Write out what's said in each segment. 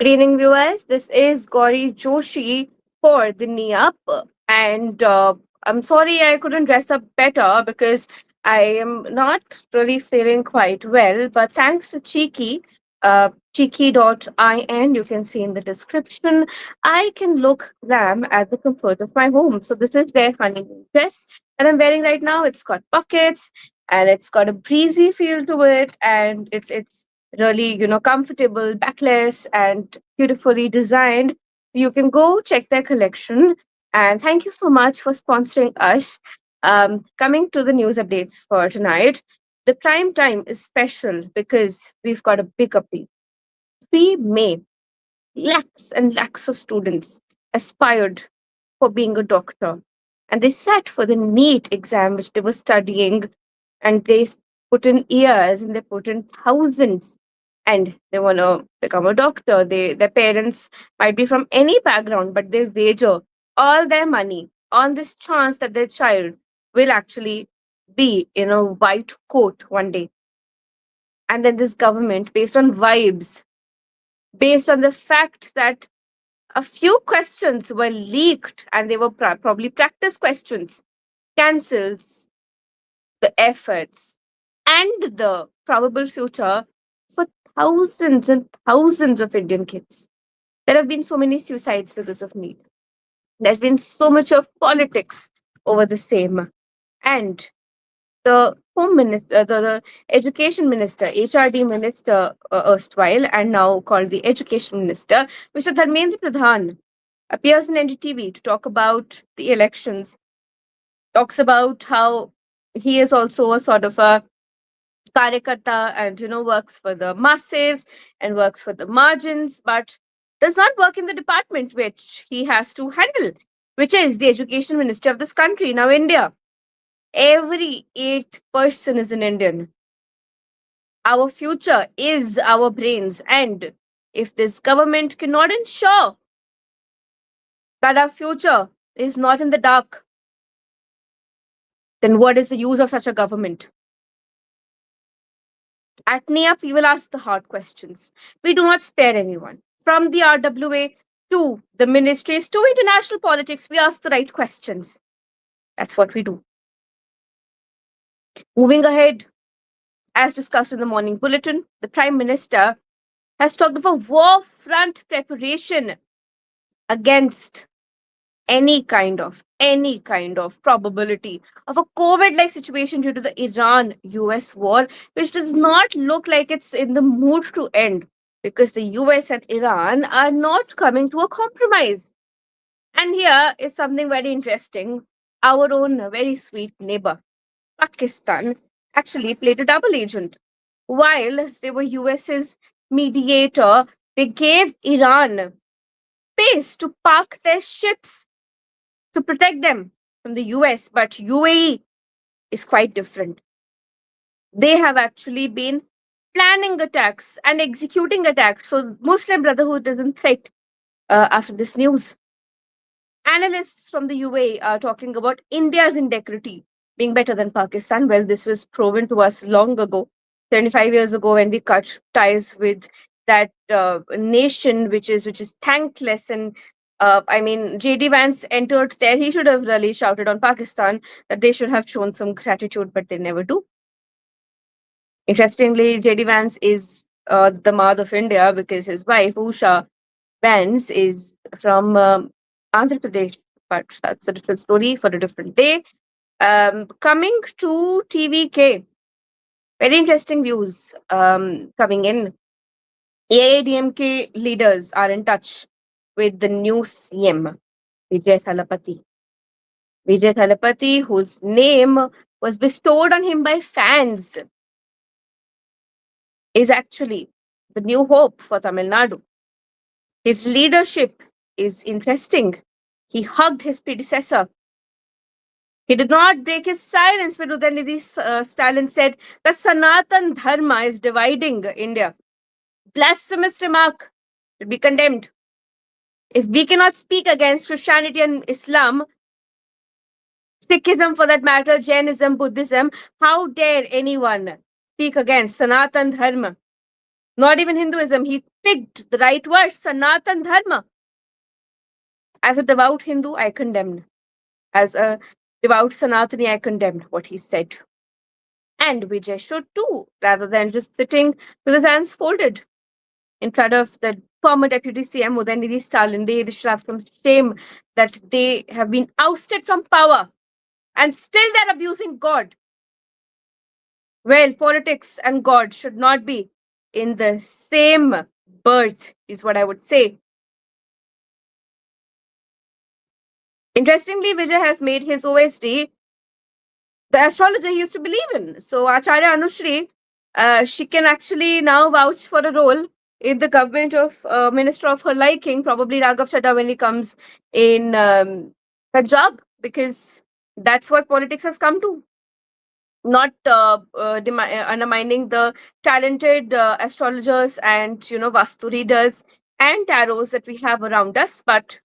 Good evening, viewers. This is Gauri Joshi for the NeUp, and I'm sorry I couldn't dress up better because I am not really feeling quite well. But thanks to cheeky.in, you can see in the description, I can look glam at the comfort of my home. So this is their honeymoon dress that I'm wearing right now. It's got pockets and it's got a breezy feel to it, and it's really comfortable, backless, and beautifully designed. You can go check their collection, and thank you so much for sponsoring us. Coming to the news updates for tonight, the prime time is special because we've got a big update. 3 May, lakhs and lakhs of students aspired for being a doctor, and they sat for the NEET exam which they were studying, and they put in years and they put in thousands, and they want to become a doctor. Their parents might be from any background, but they wager all their money on this chance that their child will actually be in a white coat one day. And then this government, based on vibes, based on the fact that a few questions were leaked and they were probably practice questions, cancels the efforts and the probable future for thousands and thousands of Indian kids. There have been so many suicides because of need. There's been so much of politics over the same. And the home minister, the education minister, HRD minister, erstwhile, and now called the education minister, Mr. Dharmendra Pradhan, appears in NDTV to talk about the elections, talks about how he is also a sort of a karyakarta and works for the masses and works for the margins, but does not work in the department which he has to handle, which is the education ministry of this country. Now, India, every eighth person is an Indian. Our future is our brains, and if this government cannot ensure that our future is not in the dark, then what is the use of such a government? At NeUp, we will ask the hard questions. We do not spare anyone. From the RWA to the ministries to international politics, we ask the right questions. That's what we do. Moving ahead, as discussed in the morning bulletin, the Prime Minister has talked of a war front preparation against any kind of probability of a COVID-like situation due to the Iran-US war, which does not look like it's in the mood to end because the US and Iran are not coming to a compromise. And here is something very interesting. Our own very sweet neighbor, Pakistan, actually played a double agent. While they were US's mediator, they gave Iran space to park their ships to protect them from the US, but UAE is quite different. They have actually been planning attacks and executing attacks. So Muslim Brotherhood isn't threat after this news. Analysts from the UAE are talking about India's integrity being better than Pakistan. Well, this was proven to us long ago, 75 years ago, when we cut ties with that nation, which is thankless. And I mean, JD Vance entered there. He should have really shouted on Pakistan that they should have shown some gratitude, but they never do. Interestingly, JD Vance is the Mad of India because his wife, Usha Vance, is from Andhra Pradesh, but that's a different story for a different day. Coming to TVK, very interesting views coming in. AIDMK leaders are in touch with the new CM, Vijay Thalapathy. Vijay Thalapathy, whose name was bestowed on him by fans, is actually the new hope for Tamil Nadu. His leadership is interesting. He hugged his predecessor. He did not break his silence when Udayanidhi Stalin said that Sanatan Dharma is dividing India. Blasphemous remark should be condemned. If we cannot speak against Christianity and Islam, Sikhism for that matter, Jainism, Buddhism, how dare anyone speak against Sanatan Dharma? Not even Hinduism. He picked the right word, Sanatan Dharma. As a devout Hindu, I condemned. As a devout Sanatani, I condemned what he said. And Vijay should too, rather than just sitting with his hands folded in front of the former deputy CM Udayanidhi Stalin. They should have some shame that they have been ousted from power and still they're abusing God. Well, politics and God should not be in the same birth, is what I would say. Interestingly, Vijay has made his OSD the astrologer he used to believe in. So Acharya Anushri, she can actually now vouch for a role in the government of minister of her liking, probably Raghav Chadha when he comes in Punjab, because that's what politics has come to. Not undermining the talented astrologers and vastu readers and tarots that we have around us, but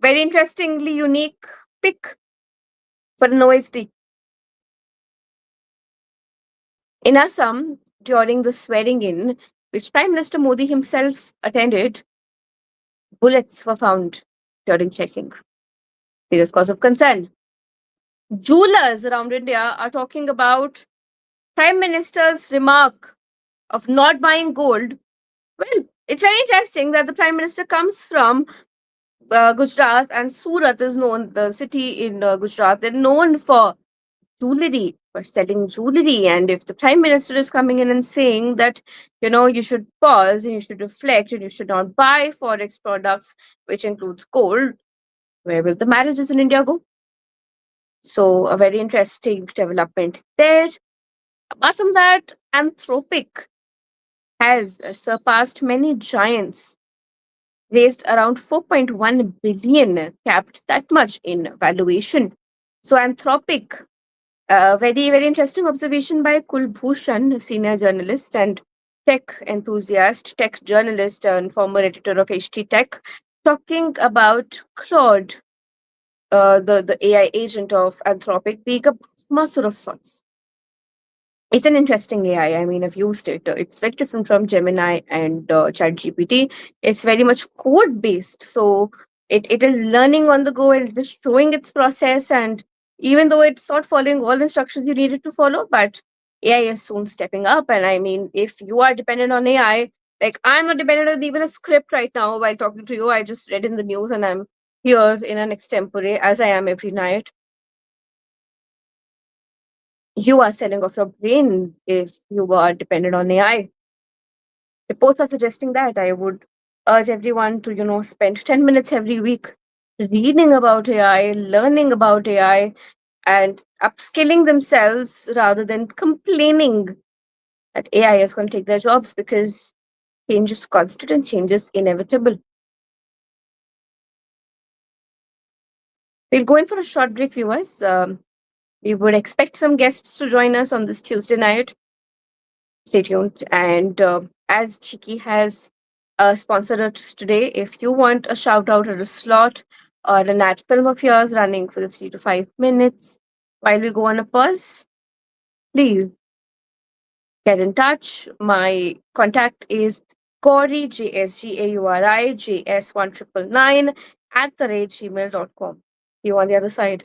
very interestingly unique pick for an OSD. In Assam, during the swearing in, which Prime Minister Modi himself attended, bullets were found during checking. Serious cause of concern. Jewelers around India are talking about Prime Minister's remark of not buying gold. Well, it's very interesting that the Prime Minister comes from Gujarat, and Surat is known, the city in Gujarat, they're known for jewelry, for selling jewelry. And if the Prime Minister is coming in and saying that, you should pause and you should reflect and you should not buy Forex products, which includes gold, where will the marriages in India go? So, a very interesting development there. Apart from that, Anthropic has surpassed many giants, raised around 4.1 billion, capped that much in valuation. So, Anthropic, very, very interesting observation by Kulbhushan, senior journalist and tech enthusiast, tech journalist, and former editor of HT Tech, talking about Claude, the AI agent of Anthropic, being a master of sorts. It's an interesting AI. I mean, I've used it. It's very different from Gemini and ChatGPT. It's very much code based. So it is learning on the go and it is showing its process. And even though it's not following all instructions you needed to follow, but AI is soon stepping up. And I mean, if you are dependent on AI, like I'm not dependent on even a script right now while talking to you. I just read in the news and I'm here in an extempore as I am every night. You are selling off your brain if you are dependent on AI. Reports are suggesting that. I would urge everyone to, spend 10 minutes every week reading about AI, learning about AI, and upskilling themselves rather than complaining that AI is going to take their jobs, because change is constant and change is inevitable. We'll go in for a short break, viewers. We would expect some guests to join us on this Tuesday night. Stay tuned. And as Chiki has sponsored us today, if you want a shout out or a slot or an ad film of yours running for the 3 to 5 minutes while we go on a pause, please get in touch. My contact is Gauri, GSGAURI, JS1999 @gmail.com. See you on the other side.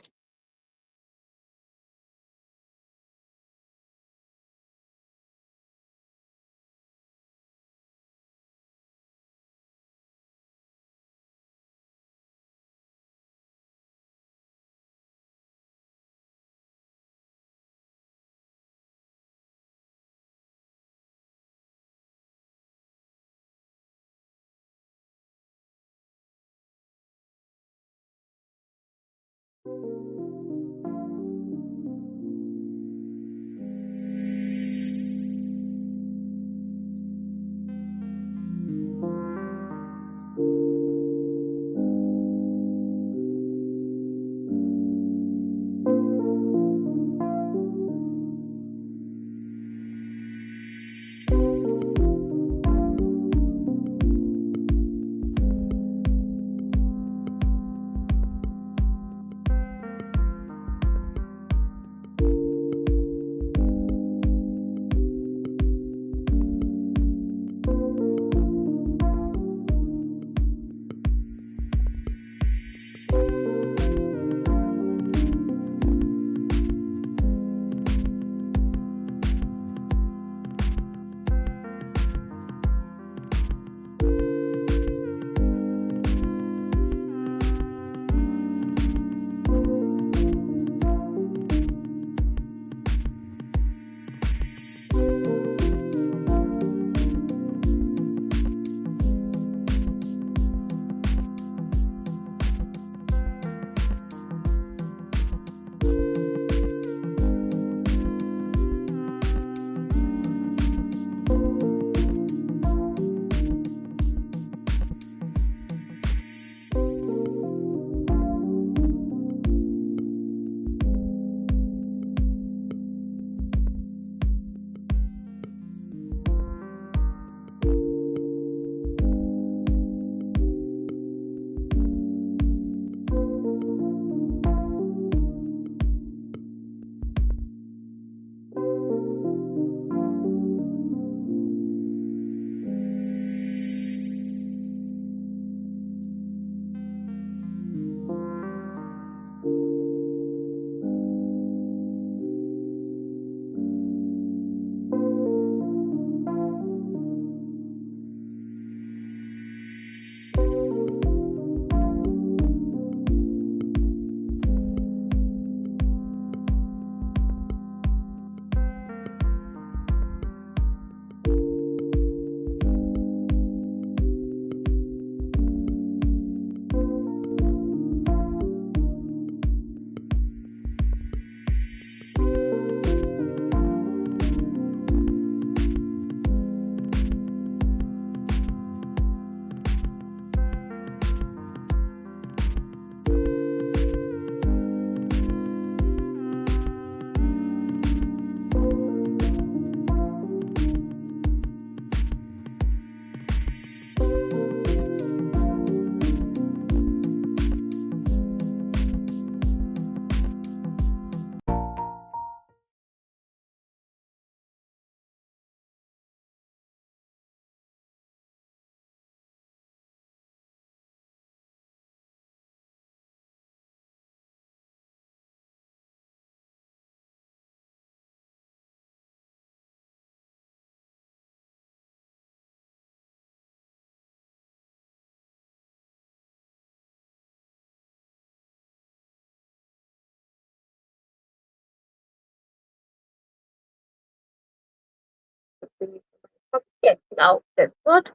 Yes, now that's what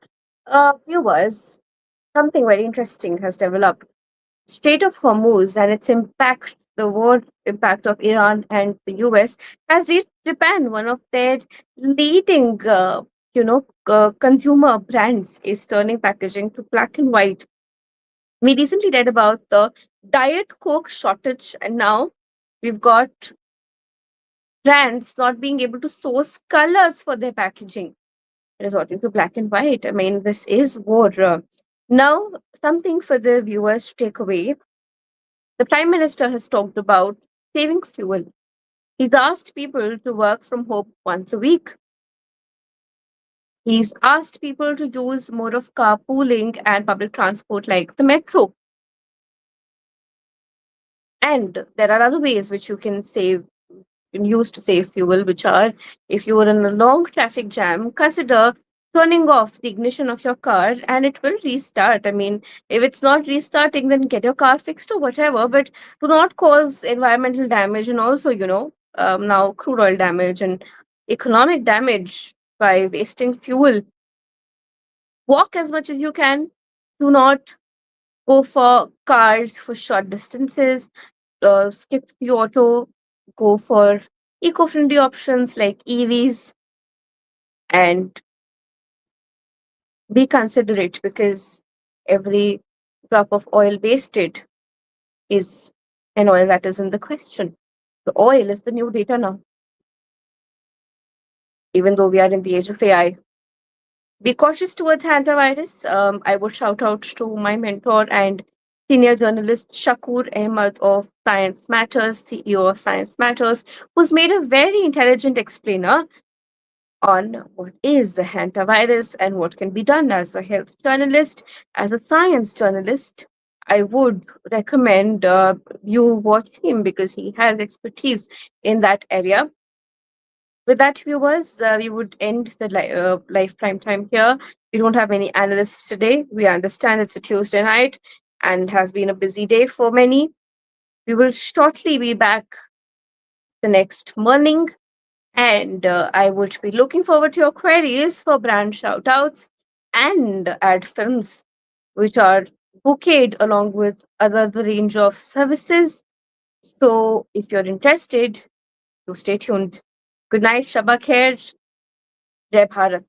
viewers, something very interesting has developed. Strait of Hormuz and its impact, the war impact of Iran and the US, has reached Japan. One of their leading, consumer brands is turning packaging to black and white. We recently read about the Diet Coke shortage, and now we've got brands not being able to source colors for their packaging, resorting to black and white. I mean, this is war. Now, something for the viewers to take away. The Prime Minister has talked about saving fuel. He's asked people to work from home once a week. He's asked people to use more of carpooling and public transport like the metro. And there are other ways which you can save use to save fuel, which are if you are in a long traffic jam, consider turning off the ignition of your car and it will restart. I mean, if it's not restarting, then get your car fixed or whatever, but do not cause environmental damage and also, now crude oil damage and economic damage by wasting fuel. Walk as much as you can. Do not go for cars for short distances. Skip the auto, go for eco-friendly options like EVs, and be considerate because every drop of oil wasted is an oil that is in the question. The oil is the new data now, even though we are in the age of AI. Be cautious towards hantavirus. I would shout out to my mentor and senior journalist Shakur Ahmed of Science Matters, CEO of Science Matters, who's made a very intelligent explainer on what is a hantavirus and what can be done as a health journalist, as a science journalist. I would recommend you watch him because he has expertise in that area. With that, viewers, we would end the live prime time here. We don't have any analysts today. We understand it's a Tuesday night and has been a busy day for many. We will shortly be back the next morning, and I would be looking forward to your queries for brand shoutouts and ad films, which are bouqueted along with other the range of services. So if you're interested, do stay tuned. Good night, Shabba Khair, Jai Bharat.